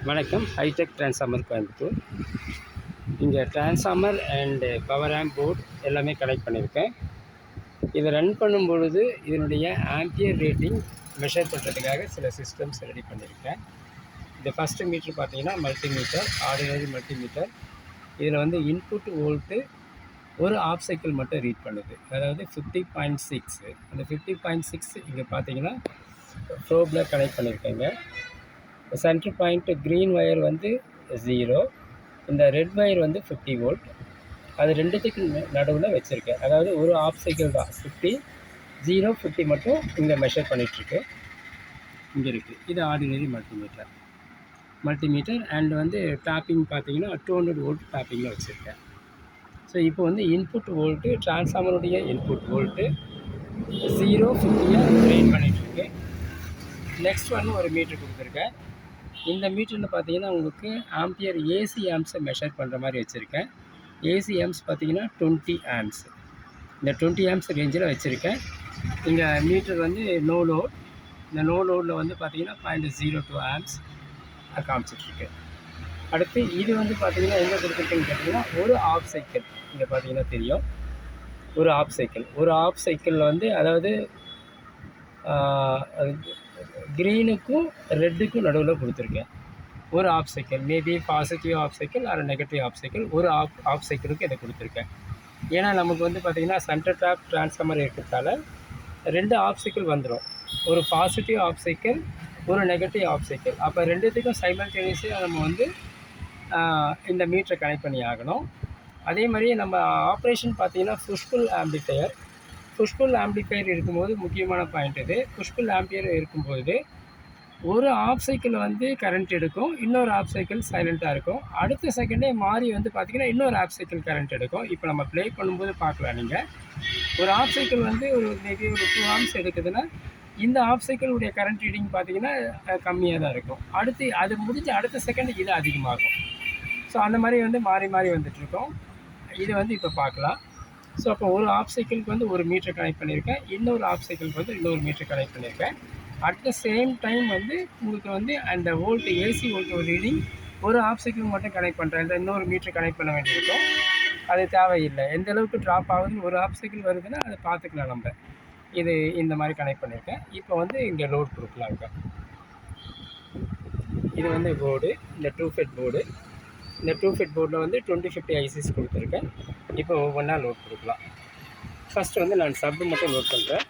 வணக்கம். Hi-tech transformer Coimbatore. இங்கே transformer and power amp board எல்லாமே கனெக்ட் பண்ணியிருக்கேன். இதை ரன் பண்ணும் பொழுது இதனுடைய ஆம்பியர் ரேட்டிங் மெஷர் பண்ணுறதுக்காக சில சிஸ்டம்ஸ் ரெடி பண்ணியிருக்கேன். இந்த ஃபஸ்ட்டு மீட்ரு பார்த்தீங்கன்னா மல்டிமீட்டர், ஆர்டினரி மல்டிமீட்டர். இதில் வந்து இன்புட் வோல்ட்டு ஒரு ஆஃப் சைக்கிள் மட்டும் ரீட் பண்ணுது, அதாவது 50.6. அந்த 50.6 இங்கே பார்த்தீங்கன்னா ப்ரோபில் கனெக்ட் பண்ணியிருக்கேங்க. சென்டர் பாயிண்ட்டு க்ரீன் ஒயர் வந்து 0, இந்த ரெட் ஒயர் வந்து 50 வோல்ட். அது ரெண்டுத்துக்கு நடுவில் வச்சுருக்கேன். அதாவது ஒரு ஆஃப் சைக்கிள் தான், 50, 0, 50 மட்டும் இங்கே மெஷர் பண்ணிகிட்ருக்கு. இங்கே இருக்குது. இது ஆர்டினரி மல்டிமீட்டர் அண்ட் வந்து டேப்பிங் பார்த்தீங்கன்னா 200 வோல்ட் டேப்பிங்கில் வச்சுருக்கேன். ஸோ இப்போ வந்து இன்புட் வோல்ட்டு, டிரான்ஸ்ஃபார்மருடைய இன்புட் வோல்ட்டு 0, 50 ரீட் பண்ணிகிட்ருக்கு. நெக்ஸ்ட் ஒன்று ஒரு மீட்ரு கொடுத்துருக்கேன். இந்த மீட்டரில் பார்த்தீங்கன்னா உங்களுக்கு ஆம்பியர் ஏசி ஆம்ப்ஸை மெஷர் பண்ணுற மாதிரி வச்சுருக்கேன். ஏசி ஆம்ப்ஸ் பார்த்தீங்கன்னா 20 ஆம்ப்ஸ். இந்த 20 ஆம்ப்ஸ் ரேஞ்சில் வச்சுருக்கேன். இங்கே மீட்டர் வந்து நோ லோட். இந்த நோ லோடில் வந்து பார்த்தீங்கன்னா 0.02 ஆம்ப்ஸ் காமிச்சிட்ருக்கு. அடுத்து இது வந்து பார்த்தீங்கன்னா எங்கே கொடுத்துருக்குன்னு கேட்டிங்கன்னா ஒரு ஆஃப் சைக்கிள். இங்கே பார்த்தீங்கன்னா தெரியும், ஒரு ஆஃப் சைக்கிளில் வந்து அதாவது க்ரீனுக்கும் ரெட்டுக்கும் நடுவில் கொடுத்துருக்கேன். ஒரு half cycle, maybe positive half cycle or negative half cycle, ஒரு ஆஃப் சைக்கிளுக்கு இதை கொடுத்துருக்கேன். ஏன்னா நமக்கு வந்து பார்த்திங்கன்னா சென்டர் டேப் டிரான்ஸ்ஃபார்மர் இருக்கிறதால 2 ஆஃப் சைக்கிள் வந்துடும். ஒரு பாசிட்டிவ் ஆஃப் சைக்கிள், ஒரு நெகட்டிவ் ஆஃப் சைக்கிள். அப்போ ரெண்டுத்துக்கும் சைமல்டேனியஸாக நம்ம வந்து இந்த மீட்டரை கனெக்ட் பண்ணி ஆகணும். அதே மாதிரி நம்ம ஆப்ரேஷன் பார்த்திங்கன்னா புஷ்புல் ஆம்பிளிஃபையர் இருக்கும்போது முக்கியமான பாயிண்ட் இது. புஷ்புல் ஆம்பியர் இருக்கும்போது ஒரு ஆஃப் சைக்கிள் வந்து கரண்ட் எடுக்கும், இன்னொரு ஆஃப் சைக்கிள் சைலண்ட்டாக இருக்கும். அடுத்த செகண்டே மாறி வந்து பார்த்திங்கன்னா இன்னொரு ஆஃப் சைக்கிள் கரண்ட் எடுக்கும். இப்போ நம்ம ப்ளே பண்ணும்போது பார்க்கலாம். நீங்கள் ஒரு ஆஃப் சைக்கிள் வந்து மேபி ஒரு 2 ஆம்ப்ஸ் எடுக்குதுன்னா இந்த ஆஃப் சைக்கிளுடைய கரண்ட் ரீடிங் பார்த்திங்கன்னா கம்மியாக தான் இருக்கும். அடுத்து அது முடிஞ்ச அடுத்த செகண்ட் இது அதிகமாகும். ஸோ அந்த மாதிரி வந்து மாறி மாறி வந்துட்டுருக்கோம். இது வந்து இப்போ பார்க்கலாம். ஸோ அப்போ ஒரு ஆஃப் சைக்கிளுக்கு வந்து ஒரு மீட்டர் கனெக்ட் பண்ணியிருக்கேன், இன்னொரு ஆஃப் சைக்கிளுக்கு வந்து இன்னொரு மீட்டர் கனெக்ட் பண்ணியிருக்கேன். அட் த சேம் டைம் வந்து உங்களுக்கு வந்து அந்த வோல்ட் ஏசி வோல்ட் ரீடிங் ஒரு ஆஃப் சைக்கிள் மட்டும் கனெக்ட் பண்ணுறேன். இந்த இன்னொரு மீட்டர் கனெக்ட் பண்ண வேண்டியிருக்கும். அது தேவையில்லை. எந்த அளவுக்கு ட்ராப் ஆகுதுன்னு ஒரு ஆஃப் சைக்கிள் வருதுன்னா அதை பார்த்துக்கலாம் நம்ம. இது இந்த மாதிரி கனெக்ட் பண்ணியிருக்கேன். இப்போ வந்து இங்கே லோட் கொடுக்கலாங்க. இது வந்து போர்டு, இந்த 2 ஃபெட் போர்டு. இந்த 2 ஃபெட் போர்டில் வந்து 2050 ஐசிஸ் கொடுத்துருக்கேன். இப்போ ஒவ்வொன்றா லோட் கொடுக்கலாம். ஃபஸ்ட்டு வந்து நான் சப்பு மட்டும் லோட் பண்ணுறேன்.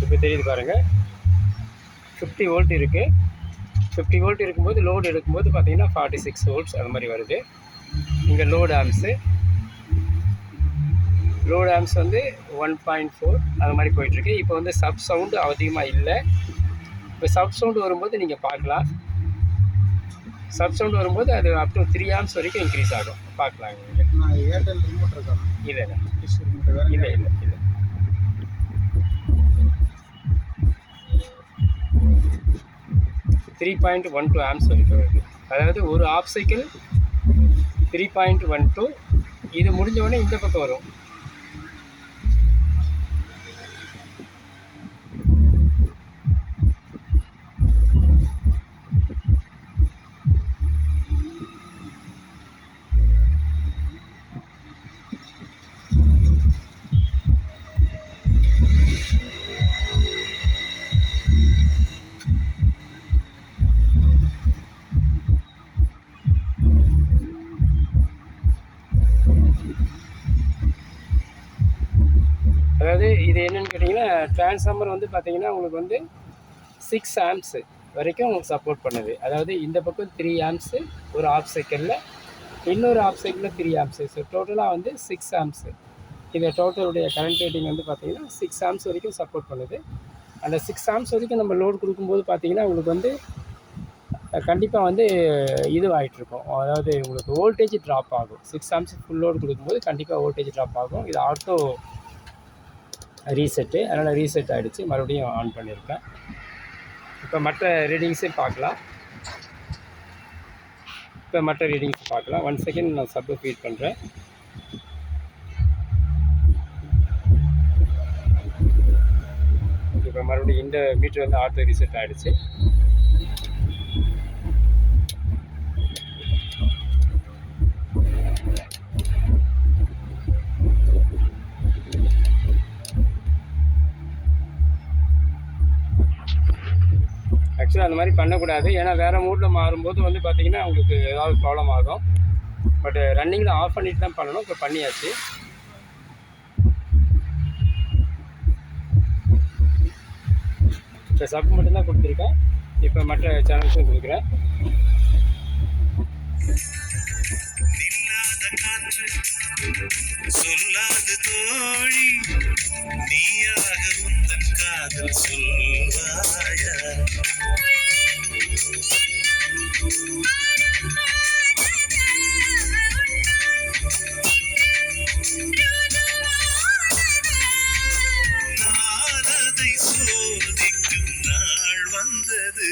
இப்போ தெரியுது பாருங்கள், 50 வோல்ட் இருக்குது. 50 வோல்ட் இருக்கும்போது லோடு எடுக்கும்போது பார்த்தீங்கன்னா 46 வோல்ட்ஸ் அது மாதிரி வருது. இங்கே லோடு ஆம்ப்ஸ் வந்து 1.4 அது மாதிரி போயிட்டுருக்கு. இப்போ வந்து சப் சவுண்டு அதிகமாக இல்லை. இப்போ சப் சவுண்டு வரும்போது நீங்கள் பார்க்கலாம். சப் சவுண்டு வரும்போது அது அப் டு 3 ஆம்ப்ஸ் வரைக்கும் இன்க்ரீஸ் ஆகும். பார்க்கலாம். ஏர்டெல் ரிமோட் இருக்கா? இல்லை இல்லை இல்லை இல்லை இல்லை 3.12 ஆம்ப்ஸ் வரைக்கும் வருது. அதாவது ஒரு ஆஃப் சைக்கிள் 3.12. இது முடிஞ்ச உடனே இந்த பக்கம் வரும். அதாவது இது என்னென்னு கேட்டிங்கன்னா டிரான்ஸ்ஃபார்மர் வந்து பார்த்திங்கன்னா உங்களுக்கு வந்து 6 ஆம்ப்ஸு வரைக்கும் சப்போர்ட் பண்ணுது. அதாவது இந்த பக்கம் 3 ஆம்ப்ஸு ஒரு ஆஃப் சைக்கிளில், இன்னொரு ஆஃப் சைக்கிளில் 3 ஆம்ப்ஸு. ஸோ டோட்டலாக வந்து 6 ஆம்ப்ஸு. இந்த டோட்டலுடைய கரண்ட் ரேட்டிங் வந்து பார்த்திங்கன்னா 6 ஆம்ப்ஸ் வரைக்கும் சப்போர்ட் பண்ணுது. அந்த 6 ஆம்ப்ஸ் வரைக்கும் நம்ம லோடு கொடுக்கும்போது பார்த்திங்கன்னா உங்களுக்கு வந்து கண்டிப்பாக வந்து இதுவாகிட்ருக்கும். அதாவது உங்களுக்கு வோல்டேஜ் ட்ராப் ஆகும். 6 ஆம்ப்ஸ் ஃபுல் லோடு கொடுக்கும்போது கண்டிப்பாக வோல்டேஜ் ட்ராப் ஆகும். இது ஆட்டோ ரீசெட்டு, அதனால் ரீசெட் ஆகிடுச்சு. மறுபடியும் ஆன் பண்ணியிருக்கேன். இப்போ மற்ற ரீடிங்ஸையும் பார்க்கலாம். ஒன் செகண்ட் நான் சப்பு ஃபீட் பண்ணுறேன். இப்போ மறுபடியும் இந்த மீட்டர் வந்து ஆட்டோ ரீசெட் ஆகிடுச்சு. ஆக்சுவலாக அந்த மாதிரி பண்ணக்கூடாது. ஏன்னா வேறு மூடில் மாறும்போது வந்து பார்த்திங்கன்னா உங்களுக்கு ஏதாவது ப்ராப்ளம் ஆகும். பட் ரன்னிங்கில் ஆஃப் பண்ணிட்டு தான் பண்ணணும். இப்போ பண்ணியாச்சு. இப்போ சப் மட்டும்தான் கொடுத்துருக்கேன். இப்போ மற்ற சேனல்ஸும் கொடுக்குறேன். சொல்லாது தோழி நீயாக உந்தன் காதல் சொல்வாயா நானதை சோதிக்கும் நாள் வந்தது.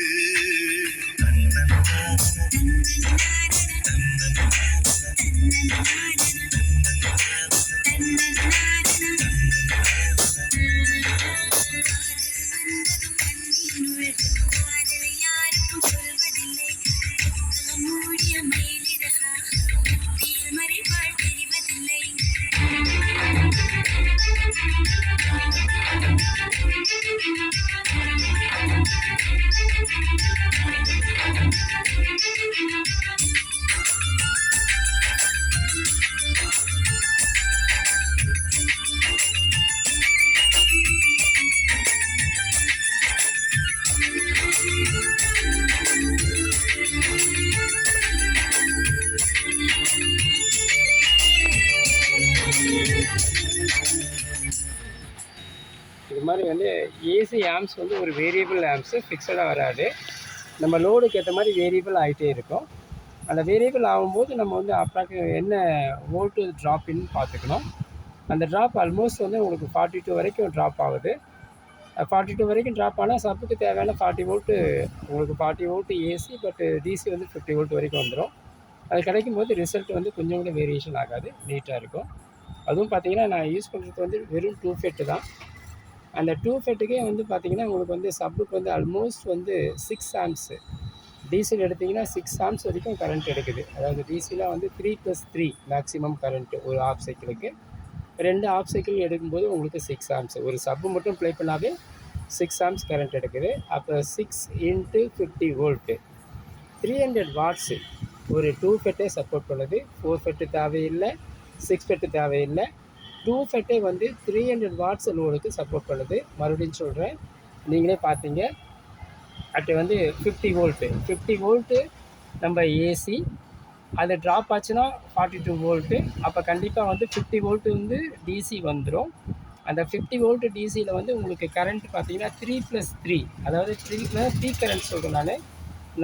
இது மாதிரி வந்து ஏசி ஆம்ஸ் வந்து ஒரு வேரியபிள் ஆம்ஸு, ஃபிக்ஸடாக வராது. நம்ம லோடுக்கு ஏற்ற மாதிரி வேரியபிள் ஆகிட்டே இருக்கும். அந்த வேரியபிள் ஆகும்போது நம்ம வந்து என்ன வோல்ட்டு ட்ராப்பின்னு பார்த்துக்கணும். அந்த ட்ராப் ஆல்மோஸ்ட் வந்து உங்களுக்கு 42 வரைக்கும் ட்ராப் ஆகுது. 42 வரைக்கும் ட்ராப் ஆனால் சப்புக்கு தேவையான 40 வோல்ட்டு உங்களுக்கு 40 வோல்ட்டு ஏசி, பட் டிசி வந்து 50 வோல்ட் வரைக்கும் வந்துடும். அது கிடைக்கும் போது ரிசல்ட் வந்து கொஞ்சம் கூட வேரியேஷன் ஆகாது, நீட்டாக இருக்கும். அதுவும் பார்த்திங்கன்னா நான் யூஸ் பண்ணுறது வந்து வெறும் 2 ஃபெட்டு தான். அந்த 2 ஃபெட்டுக்கே வந்து பார்த்திங்கன்னா உங்களுக்கு வந்து சப்புக்கு வந்து ஆல்மோஸ்ட் வந்து 6 ஆம்ஸு, டிசியில் எடுத்திங்கன்னா 6 ஆம்ஸ் வரைக்கும் கரண்ட் எடுக்குது. அதாவது டிசியில் வந்து 3+3 மேக்ஸிமம் கரண்ட்டு ஒரு ஆஃப் சைக்கிளுக்கு. 2 ஆஃப் சைக்கிள் எடுக்கும்போது உங்களுக்கு 6 ஆம்ஸ். ஒரு சப்பு மட்டும் ப்ளே பண்ணாவே 6 ஆம்ஸ் கரண்ட் எடுக்குது. அப்போ 6 × 50 வோல்ட்டு 300 வாட்ஸு ஒரு 2 ஃபெட்டே சப்போர்ட் பண்ணுது. 4 ஃபெட்டு தேவையில்லை, 6 ஃபெட்டு தேவையில்லை. 2 ஃபெட்டே வந்து 300 வாட்ஸ் லோடுக்கு சப்போர்ட் பண்ணுது. மறுபடியும் சொல்கிறேன், நீங்களே பார்த்தீங்க. அட்டு வந்து 50 வோல்ட்டு நம்ம ஏசி, அது ட்ராப் ஆச்சுன்னா 42 வோல்ட்டு. அப்போ கண்டிப்பாக வந்து 50 வோல்ட்டு வந்து டிசி வந்துடும். அந்த 50 வோல்ட்டு டிசியில் வந்து உங்களுக்கு கரண்ட் பார்த்தீங்கன்னா 3+3, அதாவது 3 பீக் கரண்ட் சொல்கிறேன் நான்.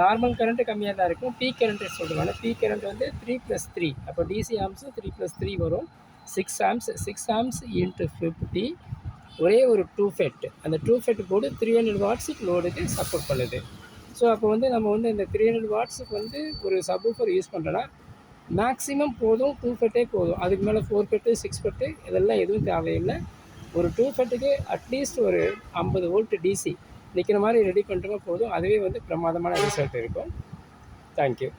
நார்மல் கரண்ட்டு கம்மியாக தான் இருக்கும். பீக் கரண்ட்டு சொல்கிறேன் நான். பீக் கரண்ட் வந்து 3+3, அப்போ டிசி ஆம்ஸும் 3+3 வரும். 6 ஆம்ஸ். 6 ஆம்ஸ் × 50, ஒரே ஒரு 2 ஃபெட். அந்த 2 ஃபெட் போர்டு 300 வாட்ஸுக்கு லோடுக்கு சப்போர்ட் பண்ணுது. ஸோ அப்போ வந்து நம்ம வந்து இந்த 300 வாட்ஸுக்கு வந்து ஒரு சப்வூஃபர் யூஸ் பண்ணுறோன்னா மேக்ஸிமம் போதும் 2 ஃபெட்டே போதும். அதுக்கு மேலே 4 ஃபெட்டு 6 ஃபெட்டு இதெல்லாம் எதுவும் தேவையில்லை. ஒரு 2 ஃபெட்டுக்கு அட்லீஸ்ட் ஒரு 50 வோல்ட் டிசி நிற்கிற மாதிரி ரெடி பண்ணுறோங்க போதும். அதுவே வந்து பிரமாதமான ரிசல்ட் இருக்கும். தேங்க்யூ.